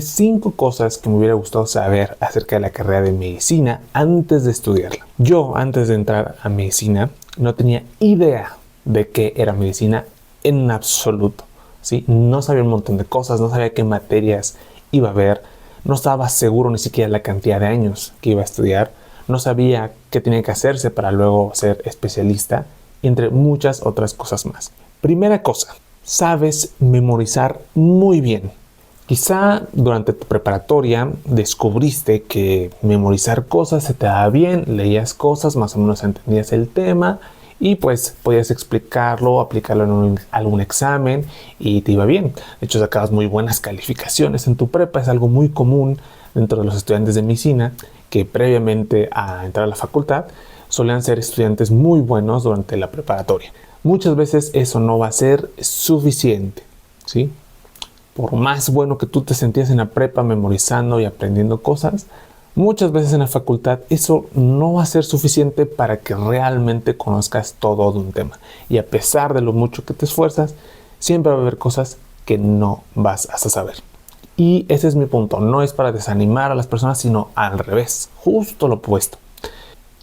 5 cosas que me hubiera gustado saber acerca de la carrera de medicina antes de estudiarla. Yo, antes de entrar a medicina, no tenía idea de qué era medicina en absoluto, ¿sí? No sabía un montón de cosas, no sabía qué materias iba a ver, no estaba seguro ni siquiera la cantidad de años que iba a estudiar, no sabía qué tenía que hacerse para luego ser especialista, entre muchas otras cosas más. Primera cosa, sabes memorizar muy bien. Quizá durante tu preparatoria descubriste que memorizar cosas se te daba bien, leías cosas, más o menos entendías el tema y pues podías explicarlo, aplicarlo en algún examen y te iba bien. De hecho, sacabas muy buenas calificaciones en tu prepa. Es algo muy común dentro de los estudiantes de medicina que previamente a entrar a la facultad solían ser estudiantes muy buenos durante la preparatoria. Muchas veces eso no va a ser suficiente, ¿sí? Por más bueno que tú te sentías en la prepa memorizando y aprendiendo cosas, muchas veces en la facultad eso no va a ser suficiente para que realmente conozcas todo de un tema. Y a pesar de lo mucho que te esfuerzas, siempre va a haber cosas que no vas a saber. Y ese es mi punto. No es para desanimar a las personas, sino al revés, justo lo opuesto.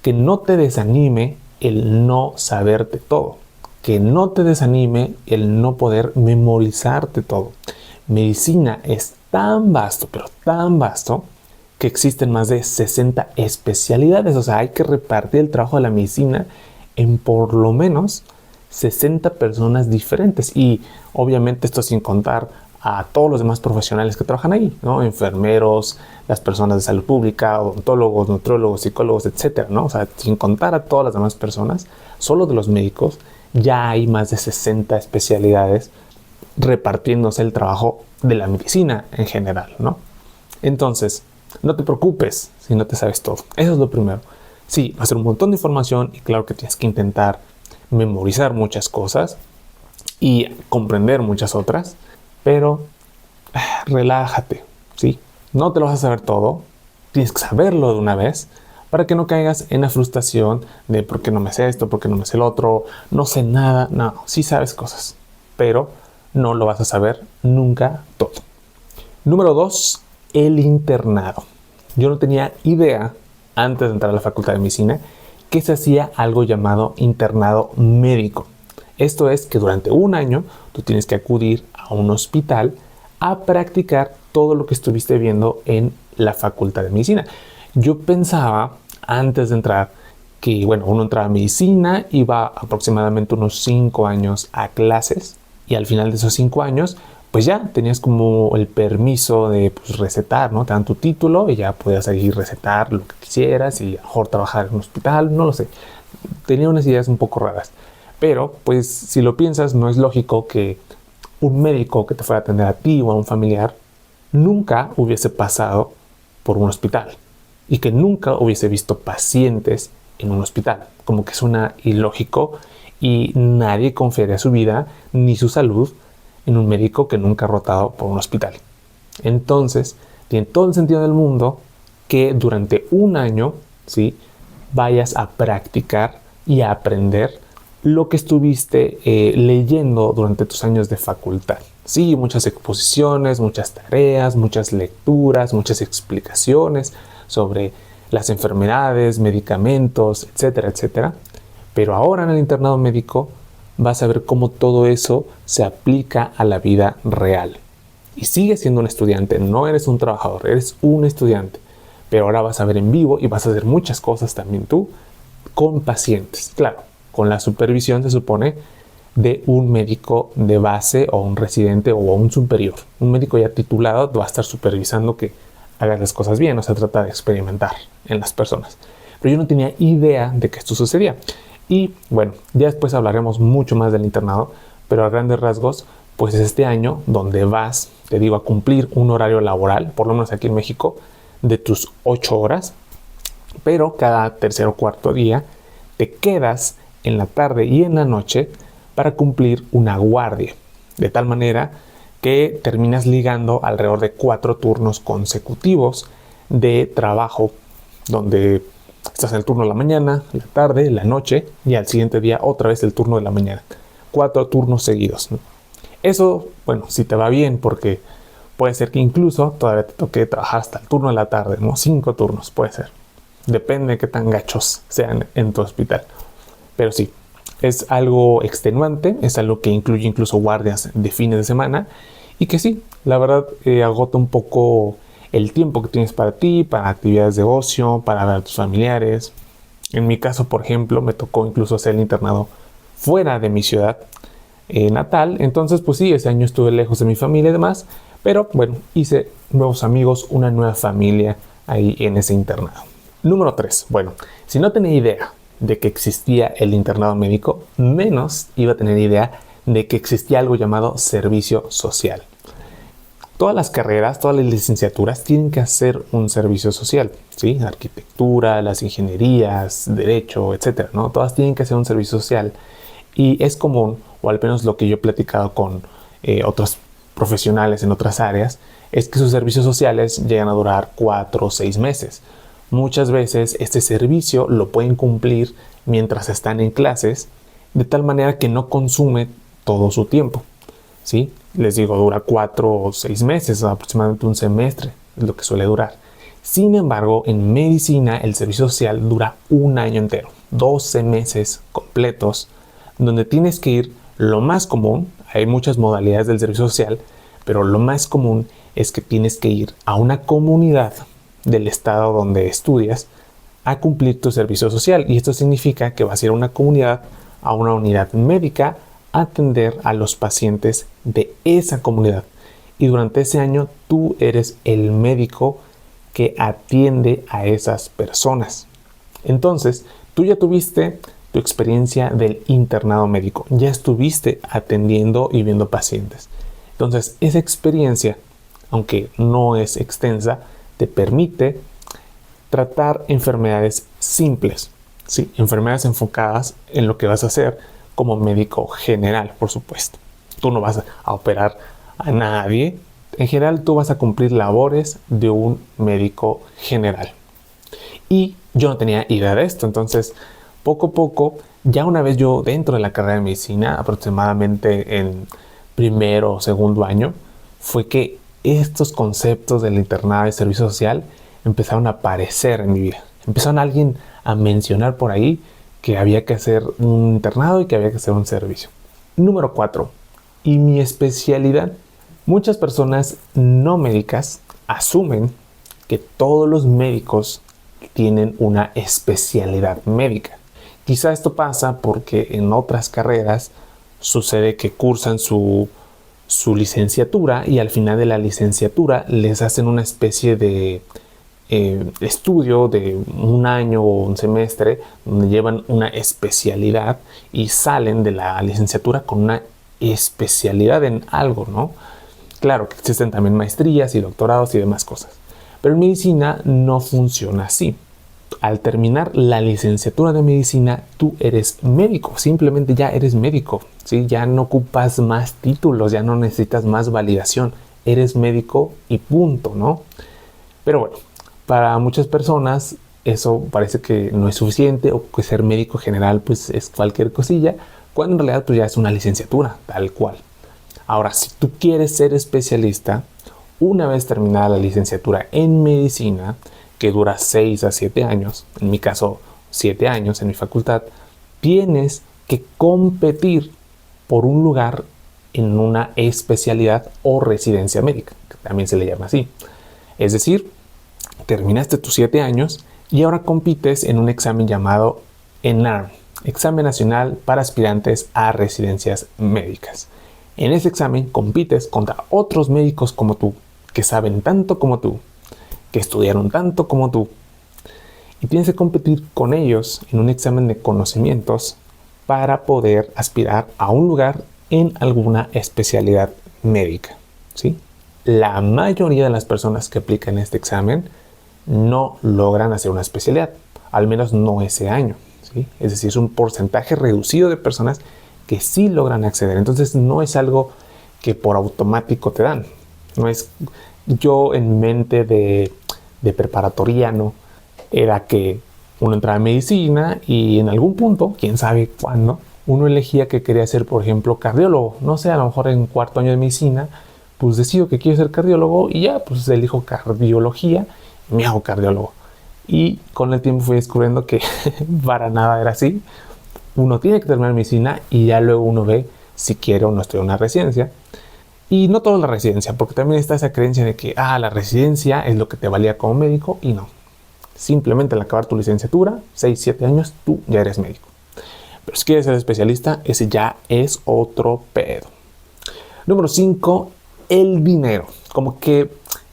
Que no te desanime el no saberte todo. Que no te desanime el no poder memorizarte todo. Medicina es tan vasto, pero tan vasto, que existen más de 60 especialidades. O sea, hay que repartir el trabajo de la medicina en por lo menos 60 personas diferentes. Y obviamente esto sin contar a todos los demás profesionales que trabajan ahí, ¿no? Enfermeros, las personas de salud pública, odontólogos, nutriólogos, psicólogos, etcétera, ¿no? O sea, sin contar a todas las demás personas, solo de los médicos ya hay más de 60 especialidades repartiéndose el trabajo de la medicina en general, ¿no? Entonces, no te preocupes si no te sabes todo. Eso es lo primero. Sí, va a ser un montón de información y claro que tienes que intentar memorizar muchas cosas y comprender muchas otras, pero relájate, ¿sí? No te lo vas a saber todo, tienes que saberlo de una vez para que no caigas en la frustración de por qué no me sé esto, por qué no me sé el otro, no sé nada. No, sí sabes cosas, pero no lo vas a saber nunca todo. Número 2, el internado. Yo no tenía idea, antes de entrar a la facultad de medicina, que se hacía algo llamado internado médico. Esto es que durante un año tú tienes que acudir a un hospital a practicar todo lo que estuviste viendo en la facultad de medicina. Yo pensaba, antes de entrar, que bueno, uno entraba a medicina, iba aproximadamente unos 5 años a clases, y al final de esos 5 años, pues ya tenías como el permiso de pues, recetar, ¿no? Te dan tu título y ya podías seguir recetar lo que quisieras y a lo mejor trabajar en un hospital, no lo sé. Tenía unas ideas un poco raras. Pero, pues, si lo piensas, no es lógico que un médico que te fuera a atender a ti o a un familiar nunca hubiese pasado por un hospital y que nunca hubiese visto pacientes en un hospital. Como que suena ilógico y nadie confiaría su vida ni su salud en un médico que nunca ha rotado por un hospital. Entonces, tiene todo el sentido del mundo que durante un año, ¿sí?, vayas a practicar y a aprender lo que estuviste leyendo durante tus años de facultad. Sí, muchas exposiciones, muchas tareas, muchas lecturas, muchas explicaciones sobre las enfermedades, medicamentos, etcétera, etcétera. Pero ahora en el internado médico vas a ver cómo todo eso se aplica a la vida real. Y sigues siendo un estudiante, no eres un trabajador, eres un estudiante. Pero ahora vas a ver en vivo y vas a hacer muchas cosas también tú con pacientes. Claro, con la supervisión se supone de un médico de base o un residente o un superior. Un médico ya titulado va a estar supervisando que hagas las cosas bien, no se trata de experimentar en las personas. Pero yo no tenía idea de que esto sucedía. Y bueno, ya después hablaremos mucho más del internado, pero a grandes rasgos, pues es este año donde vas, te digo, a cumplir un horario laboral, por lo menos aquí en México, de tus 8 horas, pero cada tercer o cuarto día te quedas en la tarde y en la noche para cumplir una guardia, de tal manera que terminas ligando alrededor de 4 turnos consecutivos de trabajo, donde estás en el turno de la mañana, la tarde, la noche y al siguiente día otra vez el turno de la mañana. 4 turnos seguidos, ¿no? Eso, bueno, si te va bien porque Puede ser que incluso todavía te toque trabajar hasta el turno de la tarde, ¿no? 5 turnos, puede ser. Depende de qué tan gachos sean en tu hospital. Pero sí, es algo extenuante, es algo que incluye incluso guardias de fines de semana y que sí, la verdad agota un poco el tiempo que tienes para ti, para actividades de ocio, para ver a tus familiares. En mi caso, por ejemplo, me tocó incluso hacer el internado fuera de mi ciudad natal. Entonces, pues sí, ese año estuve lejos de mi familia y demás. Pero bueno, hice nuevos amigos, una nueva familia ahí en ese internado. Número 3. Bueno, si no tenía idea de que existía el internado médico, menos iba a tener idea de que existía algo llamado servicio social. Todas las carreras, todas las licenciaturas tienen que hacer un servicio social, ¿sí? Arquitectura, las ingenierías, derecho, etcétera, ¿no? Todas tienen que hacer un servicio social y es común, o al menos lo que yo he platicado con otros profesionales en otras áreas, es que sus servicios sociales llegan a durar 4 o 6 meses. Muchas veces este servicio lo pueden cumplir mientras están en clases, de tal manera que no consume todo su tiempo, ¿sí? Les digo, dura 4 o 6 meses, aproximadamente un semestre, es lo que suele durar. Sin embargo, en medicina el servicio social dura un año entero, 12 meses completos, donde tienes que ir. Lo más común, hay muchas modalidades del servicio social, pero lo más común es que tienes que ir a una comunidad del estado donde estudias a cumplir tu servicio social. Y esto significa que vas a ir a una comunidad, a una unidad médica, a atender a los pacientes de esa comunidad. Y durante ese año tú eres el médico que atiende a esas personas. Entonces, tú ya tuviste tu experiencia del internado médico, ya estuviste atendiendo y viendo pacientes. Entonces, esa experiencia, aunque no es extensa, te permite tratar enfermedades simples, ¿sí? Enfermedades enfocadas en lo que vas a hacer como médico general, por supuesto. Tú no vas a operar a nadie. En general, tú vas a cumplir labores de un médico general. Y yo no tenía idea de esto, entonces poco a poco, ya una vez yo dentro de la carrera de medicina, aproximadamente en primero o segundo año, fue que estos conceptos del internado y servicio social empezaron a aparecer en mi vida. Empezaron alguien a mencionar por ahí que había que hacer un internado y que había que hacer un servicio. Número 4. Y mi especialidad. Muchas personas no médicas asumen que todos los médicos tienen una especialidad médica. Quizá esto pasa porque en otras carreras sucede que cursan su licenciatura y al final de la licenciatura les hacen una especie de estudio de un año o un semestre donde llevan una especialidad y salen de la licenciatura con una especialidad en algo, ¿no? Claro que existen también maestrías y doctorados y demás cosas, pero en medicina no funciona así. Al terminar la licenciatura de medicina, tú eres médico, simplemente ya eres médico, ¿sí? Ya no ocupas más títulos, ya no necesitas más validación, eres médico y punto, ¿no? Pero bueno, para muchas personas eso parece que no es suficiente o que ser médico general pues es cualquier cosilla, cuando en realidad pues ya es una licenciatura, tal cual. Ahora, si tú quieres ser especialista, una vez terminada la licenciatura en medicina, que dura 6 a 7 años, en mi caso 7 años en mi facultad, tienes que competir por un lugar en una especialidad o residencia médica, que también se le llama así. Es decir, terminaste tus 7 años y ahora compites en un examen llamado ENARM, Examen Nacional para Aspirantes a Residencias Médicas. En ese examen compites contra otros médicos como tú, que saben tanto como tú, que estudiaron tanto como tú, y tienes que competir con ellos en un examen de conocimientos para poder aspirar a un lugar en alguna especialidad médica, ¿sí? La mayoría de las personas que aplican este examen no logran hacer una especialidad, al menos no ese año, ¿sí? Es decir, es un porcentaje reducido de personas que sí logran acceder. Entonces no es algo que por automático te dan. No es yo en mente de preparatoriano era que uno entraba en medicina y en algún punto, quién sabe cuándo, uno elegía que quería ser, por ejemplo, cardiólogo. No sé, a lo mejor en cuarto año de medicina, pues decido que quiero ser cardiólogo y ya, pues elijo cardiología, me hago cardiólogo. Y con el tiempo fui descubriendo que para nada era así. Uno tiene que terminar medicina y ya luego uno ve si quiere o no estudiar una residencia. Y no toda la residencia, porque también está esa creencia de que la residencia es lo que te valía como médico, y no. Simplemente al acabar tu licenciatura, 6, 7 años, tú ya eres médico. Pero si quieres ser especialista, ese ya es otro pedo. Número 5, el dinero. Como que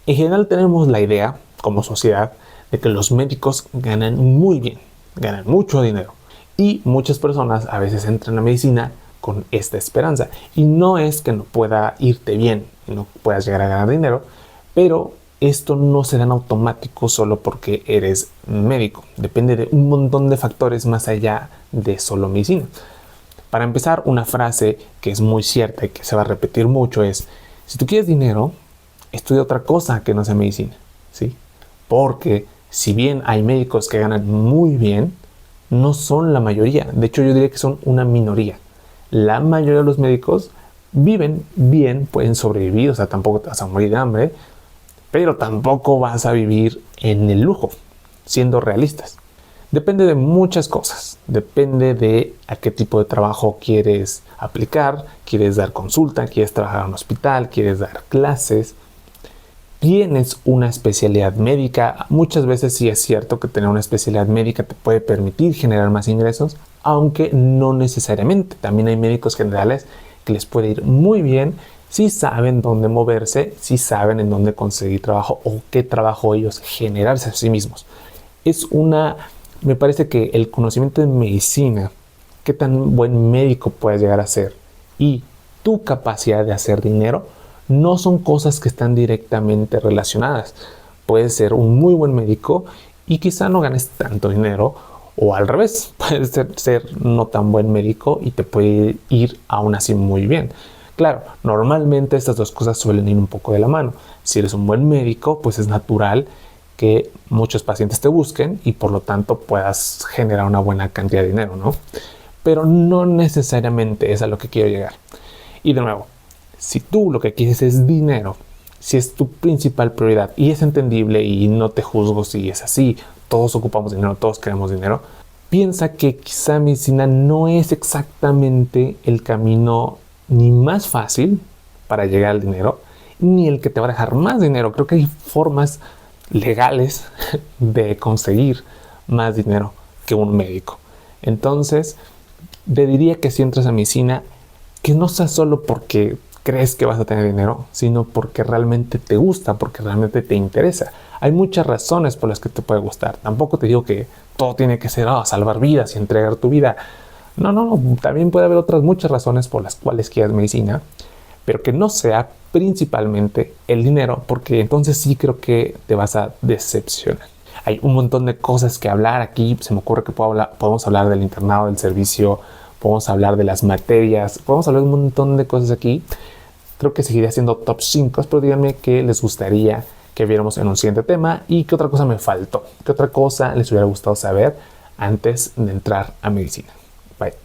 en general tenemos la idea, como sociedad, de que los médicos ganan muy bien, ganan mucho dinero. Y muchas personas a veces entran a medicina con esta esperanza. Y no es que no pueda irte bien y no puedas llegar a ganar dinero, pero esto no se da en automático solo porque eres médico. Depende de un montón de factores más allá de solo medicina. Para empezar, una frase que es muy cierta y que se va a repetir mucho es: si tú quieres dinero, estudia otra cosa que no sea medicina, ¿sí? Porque si bien hay médicos que ganan muy bien, no son la mayoría. De hecho, yo diría que son una minoría. La mayoría de los médicos viven bien, pueden sobrevivir, o sea, tampoco te vas a morir de hambre, pero tampoco vas a vivir en el lujo, siendo realistas. Depende de muchas cosas. Depende de a qué tipo de trabajo quieres aplicar, quieres dar consulta, quieres trabajar en un hospital, quieres dar clases. Tienes una especialidad médica. Muchas veces sí es cierto que tener una especialidad médica te puede permitir generar más ingresos, aunque no necesariamente. También hay médicos generales que les puede ir muy bien si saben dónde moverse, si saben en dónde conseguir trabajo o qué trabajo ellos generarse a sí mismos. Me parece que el conocimiento de medicina, qué tan buen médico puedes llegar a ser, y tu capacidad de hacer dinero no son cosas que están directamente relacionadas. Puedes ser un muy buen médico y quizá no ganes tanto dinero, o al revés, puedes ser no tan buen médico y te puede ir aún así muy bien. Claro, normalmente estas dos cosas suelen ir un poco de la mano. Si eres un buen médico, pues es natural que muchos pacientes te busquen y por lo tanto puedas generar una buena cantidad de dinero, ¿no? Pero no necesariamente es a lo que quiero llegar. Y de nuevo, si tú lo que quieres es dinero, si es tu principal prioridad, y es entendible y no te juzgo si es así, todos ocupamos dinero, todos queremos dinero, piensa que quizá medicina no es exactamente el camino ni más fácil para llegar al dinero, ni el que te va a dejar más dinero. Creo que hay formas legales de conseguir más dinero que un médico. Entonces, te diría que si entras a medicina, que no sea solo porque crees que vas a tener dinero, sino porque realmente te gusta, porque realmente te interesa. Hay muchas razones por las que te puede gustar. Tampoco te digo que todo tiene que ser salvar vidas y entregar tu vida. No, también puede haber otras muchas razones por las cuales quieras medicina, pero que no sea principalmente el dinero, porque entonces sí creo que te vas a decepcionar. Hay un montón de cosas que hablar aquí. Se me ocurre que podemos hablar del internado, del servicio, podemos hablar de las materias, podemos hablar de un montón de cosas aquí. Creo que seguiré haciendo top 5, pero díganme qué les gustaría que viéramos en un siguiente tema y qué otra cosa me faltó, qué otra cosa les hubiera gustado saber antes de entrar a medicina. Bye.